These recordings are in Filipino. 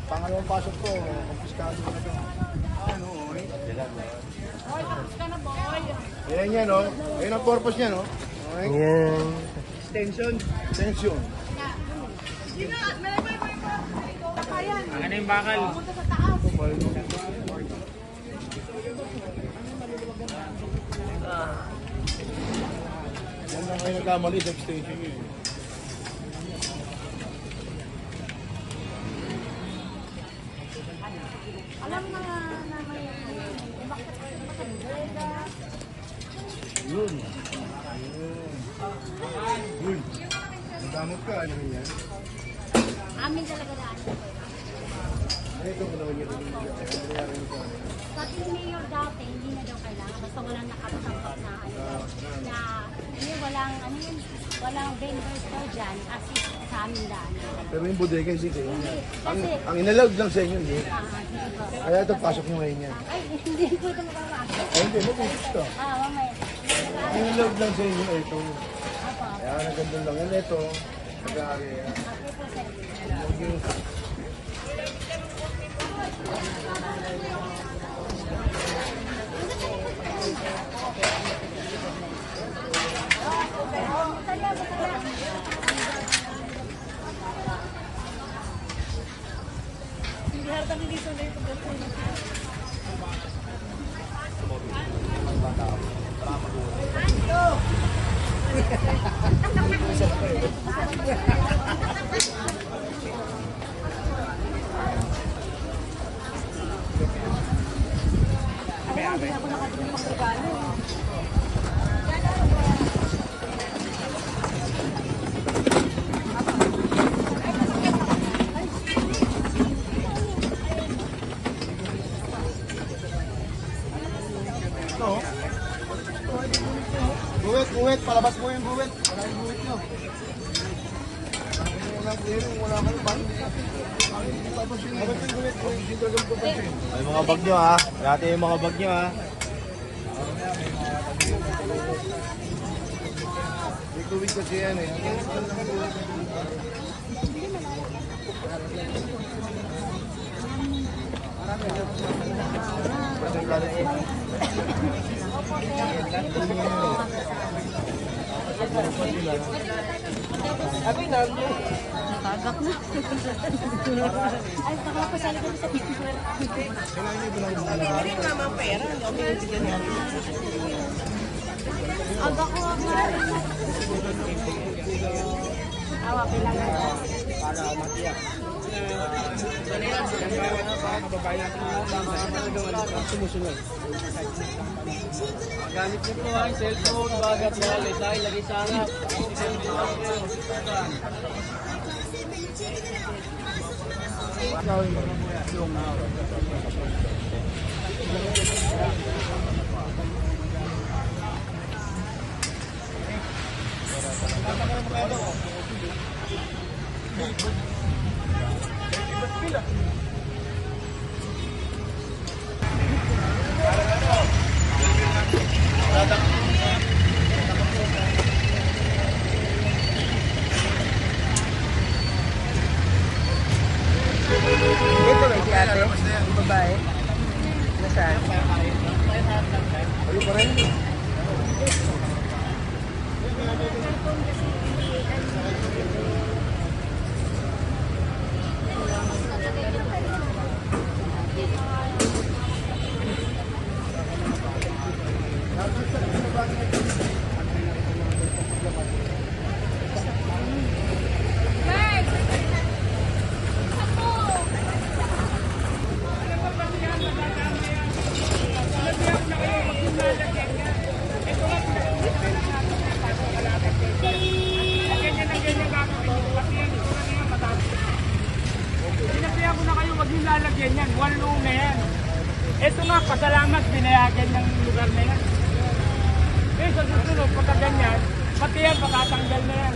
Pangalawang pasok ko, kumpiskado na ito. Ano, oy? Oy, tapos ka na, boy. Ayan yan, no? Ayan ang purpose niya, no? Okay? Ayan. Tension. Tension. Ang ano yung bakal? Pumunta sa taas. Yan lang kayo nagkamali sa extension yun. Alam na may bakit sa Breda. Yun. Yun. Nagamot ka, ano yan? Amin talaga daan. Ano ito ko naman yun? Sabi ni Mayor dati, hindi na daw kailangan. Basta walang nakapasangkot na na walang vendors daw dyan, assist sa amin daan. Pero yung bodega yung sige. Kasi, Ang inallowed lang sa inyo, hindi? sige po. Kaya ito, pasok mo ngayon yan. Ay, hindi ko ito makakasok. Ay, hindi, ito. Mamaya. Ang inallowed lang sa inyo, ito. Apo. Kaya nagandun lang yan, ito. Nag-aari yan. Okay po, sir. Hindi ako nakatulong pang-regalo. Ito. Guwit, palabas mo yung guwit. Wala yung guwit nyo. Wala kayo, bakit hindi papansin? Labas yung guwit, hindi talaga papansin. Ay, mga bag nyo ha. Dati yung mga bag nyo ha. May guwit kasi yan eh. Pasang kalit ko. Nakagak na. Ay, baka ko sa likod sa picture. Agak ko ang awa, kailangan. Gamit niyo po ang cellphone, bagat na lagay, lagay sa harap. Ito ba si ate? Yung babae? Nasaan? Ayun pa rin. Sinabihan ko na kayo, wag yung lalagyan yan. Walo na yan. Ito nga, pasalamat, binayagan ng lugar na yan. Eh, sa susunod, pagka ganyan, pati yan, pakatanggal na yan.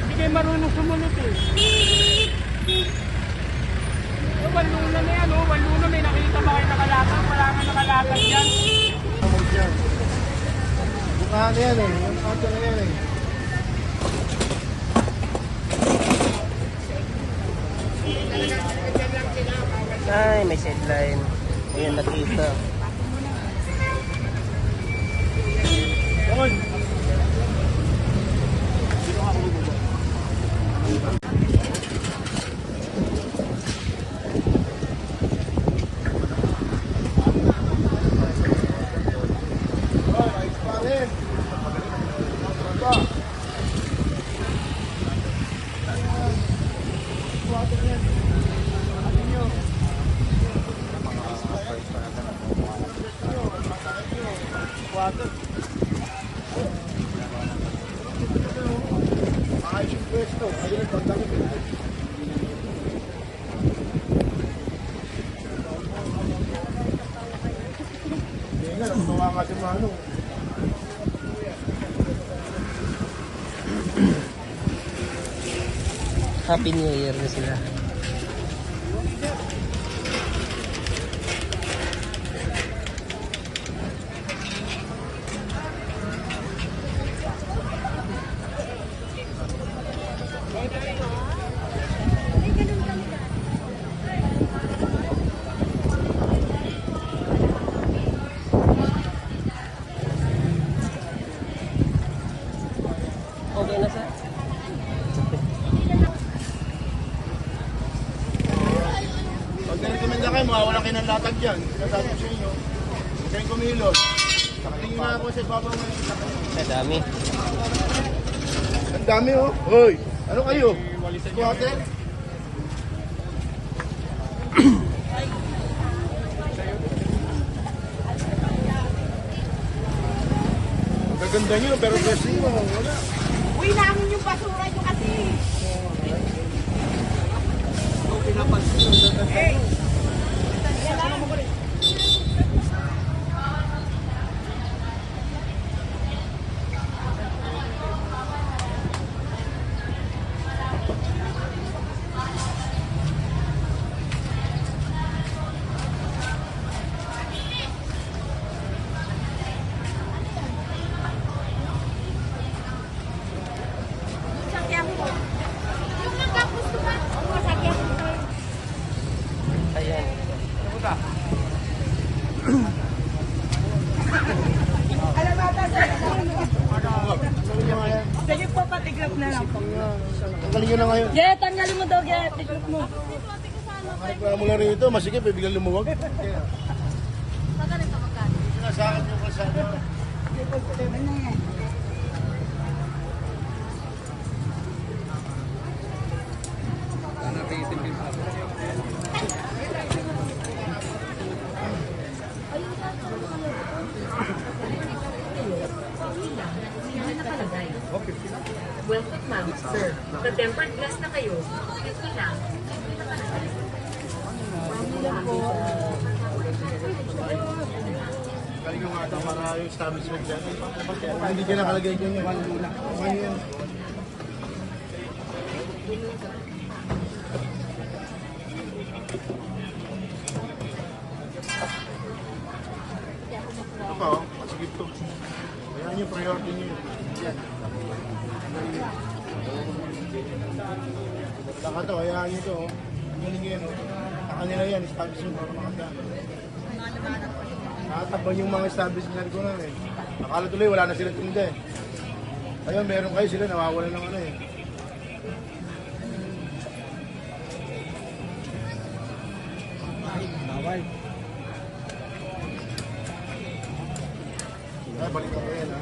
Hindi kayo marunong sumunod eh. Walo na yan, oh. Walo na, may nakita ba kayo nakalakad? Wala nga nakalakad yan. Mukha na yan eh. Yung auto na yan eh. Talagang Ay, may sideline. Ayan, nakita. Ayos pa rin. Ito. Ayos yung pwesto. Ayun ang pagdamit. Hindi nga, natuwa ka si Mano. Happy New Year na sila. Okay na sa? Pag narikomenda kayo, mawawala kayo ng latag dyan. Sinasabi ko sa inyo. Huwag kayong kumilos. Tingin na ako sa ibabaw ngayon. Sa dami. Ang dami oh. Hoy, ano kayo? Squatter? Gaganda nyo, pero dressing mo, wala. Uy, namin yung basura nyo kasi. Hey! Sakyan mo. Yung nagkagusto ka. Oo, sakyan mo. Ayan. Alam mo ata sa sige po, patigrap na lang po. Tanggalin nyo na ngayon. Get, tanggalin mo daw, get. Tigrap mo. Nagpala mo na rito, masikip, biglang lumuwag. Sinasakit nyo kasi ano. Welcome, ma'am. Sir, the tempered glass na kayo. Ito lang. Galing yung ata para yung establishment dyan. Hindi dyan nakalagay dyan yung kanina. Kanina. Ito pa oh, masigip to. Ayan yung priority nyo. Yan. Saka to, ayan nyo to. Galing yan oh. Sa kanila yan, establishment para makanda. Nakatakban yung mga establishment ko na eh. Akala tuloy wala na silang tinda eh. Ayun, meron kayo sila, nawawala ng ano eh. Bawal. Ay, balikan ko yan ha.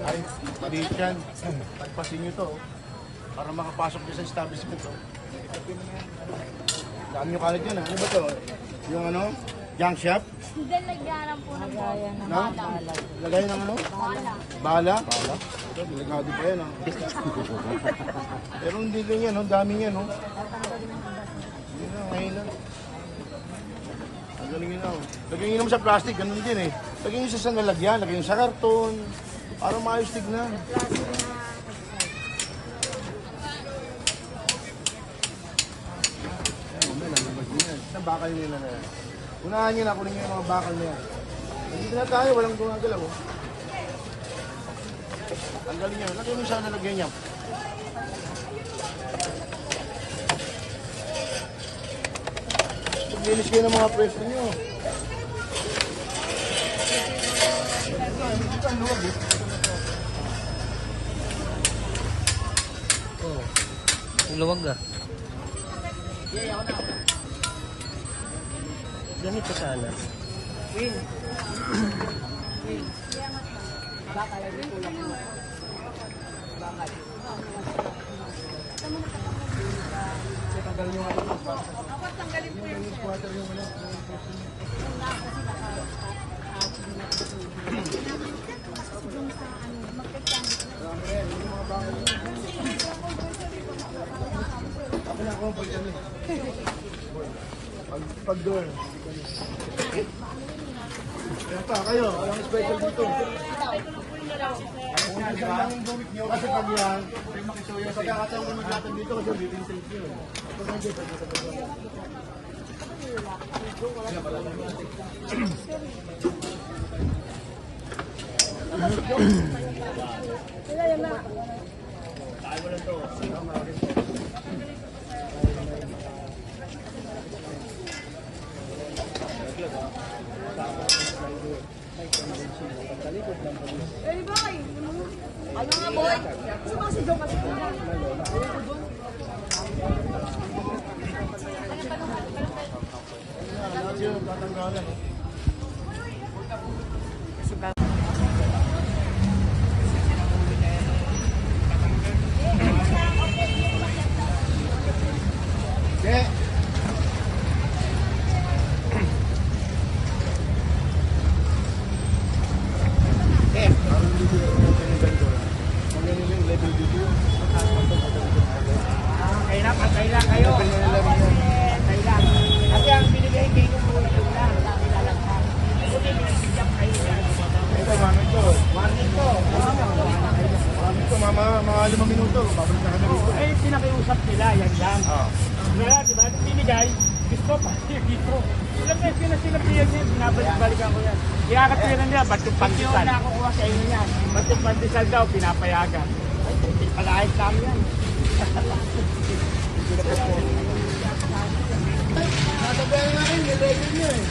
Ay, maliit yan. Pagpasin nyo to oh. Para makapasok nyo sa establishment oh. Dami nyo kalat yan ha. Ano ba to? Yung ano? Junk shop? Hindi, lagyaran po ng gaya ng No? Lagay ng ano? bala. Bala? Ito, delikado pa yan ha. Pero hindi lang yan, ang dami yan. Oh. Hindi na, ngayon lang. Ang galing yun oh. Lagyan nyo naman sa plastic, ganun din eh. Lagyan nyo sa lalagyan, lagyan nyo sa karton. Para maayos tignan. Isang bakal nila na yan. Unahan nyo na, kunin nyo yung mga bakal na yan. Nandito na tayo, walang gumagalaw. Oh. Ang galing nyo. Lagyan nyo sa nalagyan nyo. Maglinis kayo ng mga pwesto nyo. Oh. Ang luwag ah. Ganito sana. Pag doon. Kaya pa, kayo, walang special dito. Kasi pag yan, pagkakataon mo natin dito kasi within safe yun. Lahat yun, tatanggalan. Okay. Kailan kayo? Kailan. Kasi ang binigay kayo ng mga lang, sabi na lang ha. Kasi binigyan kayo yan. Ito, mami ito. Mami ito, mama, mga 5 minuto. Babalik na kami dito. Eh, pinakiusap nila, yan lang. Kaya, di ba, binigay, gusto pa, dito. Ilang beses na sinabihan niya, binabalik-balikan ko yan. Iyakatiran nila, ba't yung pandesal? Hindi nakukuha sa inyo yan. Ba't yung pandesal daw, pinapayagan. Ay, hindi pala ayos lang yan. Natabayan nga rin, yung record niya eh.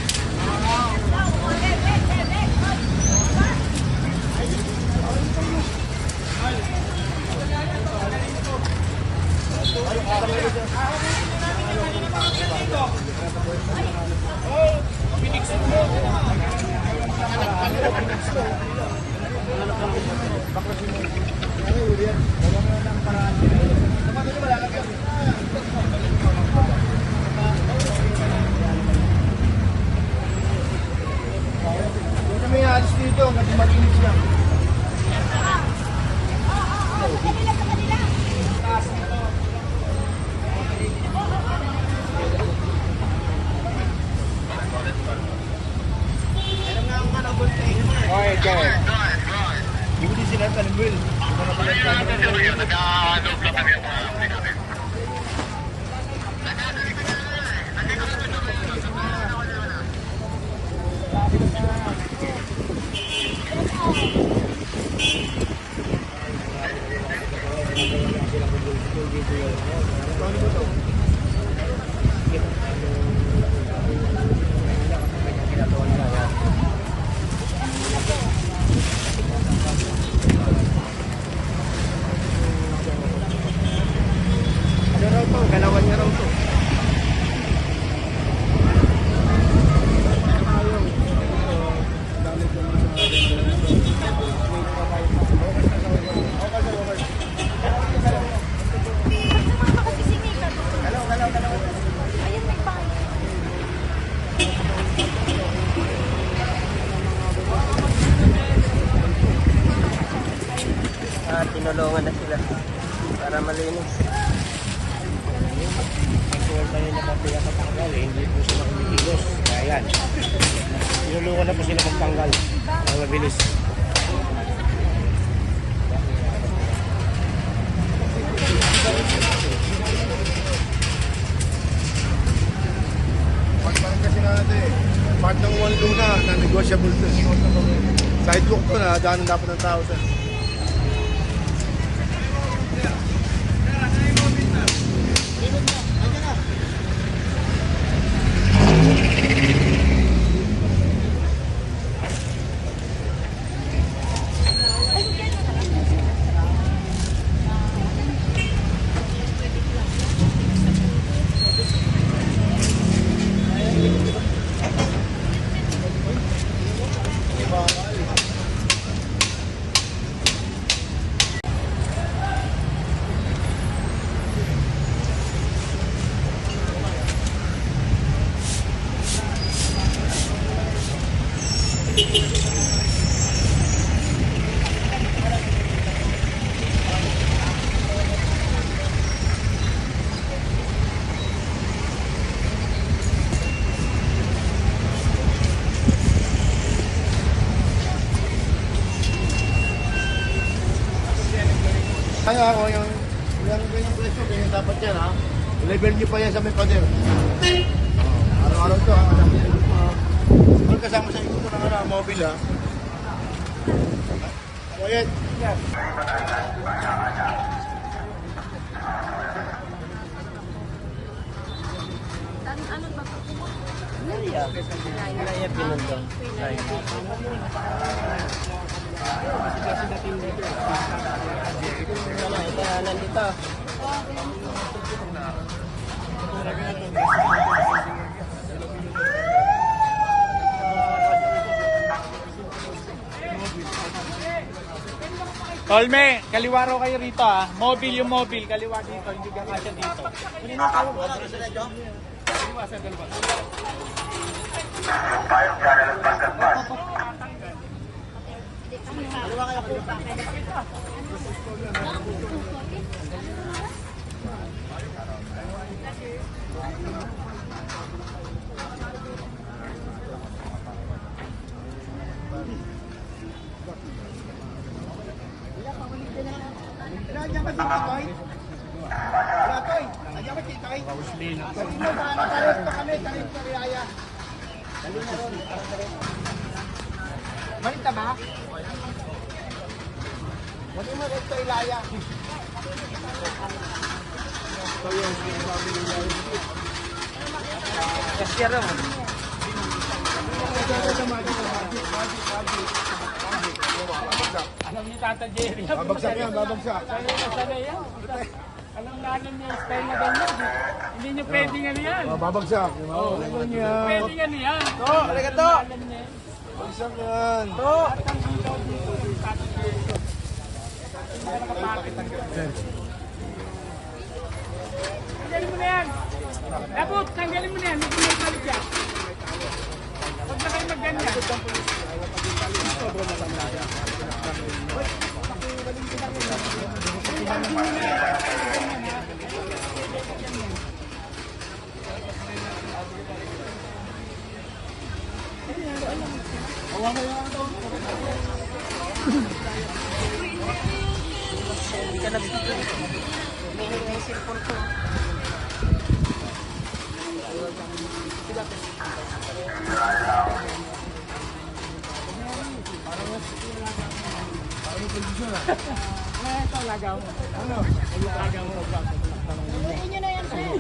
Kung kami alis dito, naging malinis lang. Okay, okay. Hindi ko din sila talimbil. Galawan niya raw to. Tinulungan na sila para malinis. Actual tayo na papaya katanggal eh, hindi po sila kumikilos. Kaya yan. Tinulungan na po sila magtanggal. Ang mabilis. Part pa rin kasi natin. Part ng one luna na negotiable to. Sidewalk to na, daanan dapat ng tao sa. ako, yung ganyang presyo, ganyan dapat yan ha. Level nyo pa yan sa may pader. Araw-araw to ha. Siguro kasama sa ito ng mobile ha. Quiet. Ano ba? Ilaya pinundong. Ay. Nandito. Tolme, kaliwa raw kayo rito ah. Mobile yung mobile, kaliwa dito, hindi ka kasya dito. Malita ba? Wala mo rin ito ilaya. Kasya rin. Alam ni Tata Jerry. Babagsak yan, babagsak. Sanay yan. Alam na alam niya yung style na ganyan. Hindi niyo pwedeng ano yan. Babagsak. Pwedeng ano yan. Talaga to. Alam niya. Babagsak yan. At ang ilaw dito, yung Tata Jerry. Hindi ka nakapakit. Tanggalin mo na yan. Labot, tanggalin mo na yan. Hindi mo balik yan. Huwag na kayo magganyan. Hindi ka nag-video. Humihingi na yung cellphone ko. Ito, lagaw mo. Ano? Lagaw mo. Uliin nyo na yan, sir.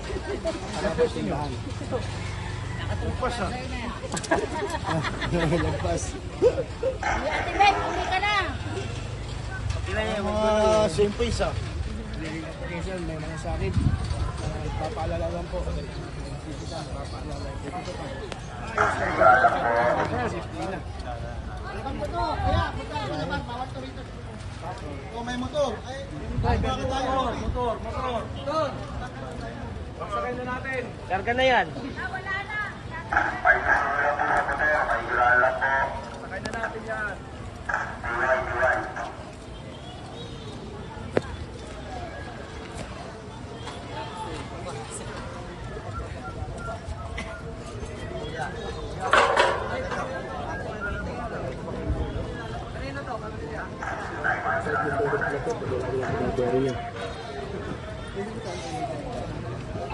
Lagpas ha. Lagpas. Ate Beth, uli ka na. Mga same face ha. May mga sakit. Papaalala lang po. Papaalala. Oh, may motor. Ay, bakit tayo? Motor. Pagsakay na natin. Karga na yan. Sakay na natin yan.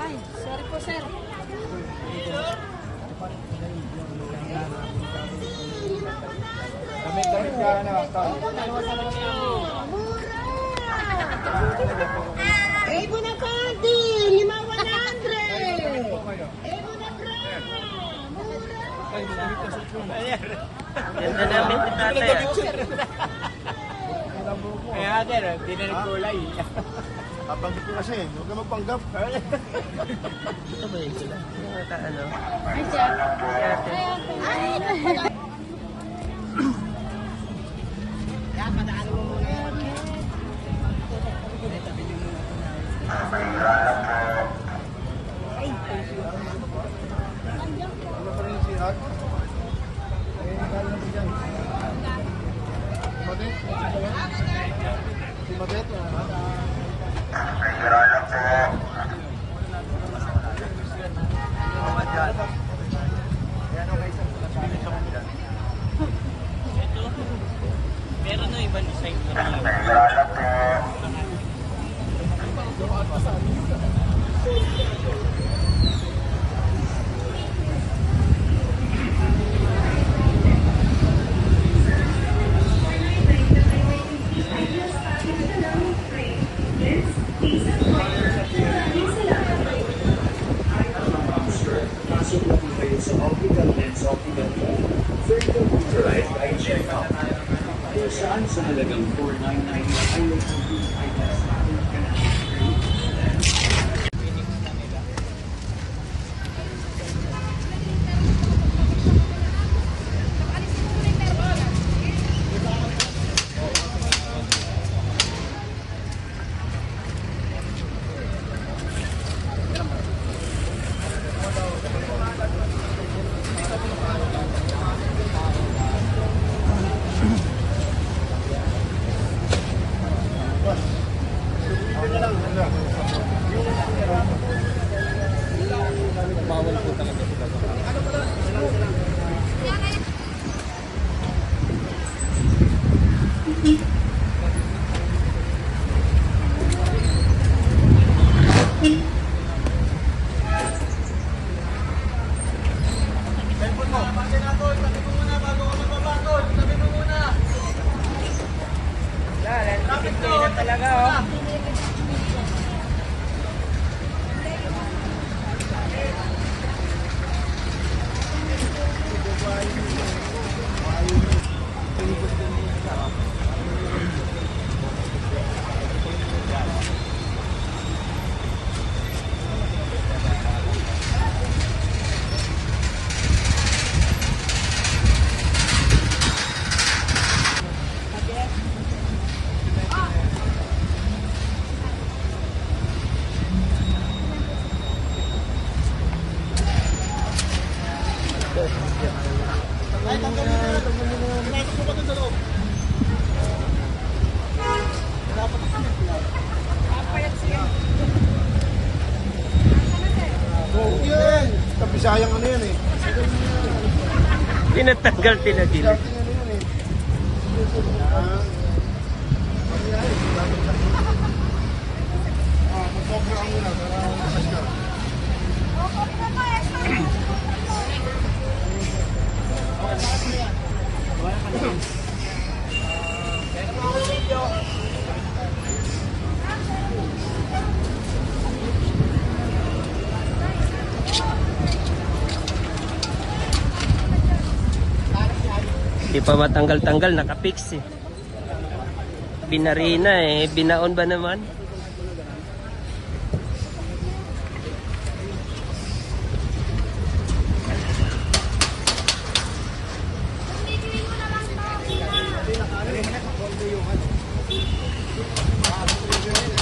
Ay, sorry po, sir. Damit ka na. Ebo na kanti, 5,100. Ebo na brand. Mura. Ganda namin ni tatay. Kaya din, hindi na nagkulay. Papanggap ko kasi. Huwag ka magpanggap. Ito ba yun sila? Ano? Ay, sir. Si ate. Ay, Ano pa rin si Hat? Eh, kala mo dyan. Si Madet? Si Madet? Meron na ibang design na rin. Pasok na po kayo sa Optical Lens Optical Mall. Third computerized eye check-up. Kung saan sa halagang $499 ay may complete eye test na Bisayang ano yan eh. Tinatanggal, tinagil. Dating ano yan eh. Mag-cover ang muna para makas ka. Di pa matanggal-tanggal, nakapix eh. Binarina eh, binaon ba naman? Hindi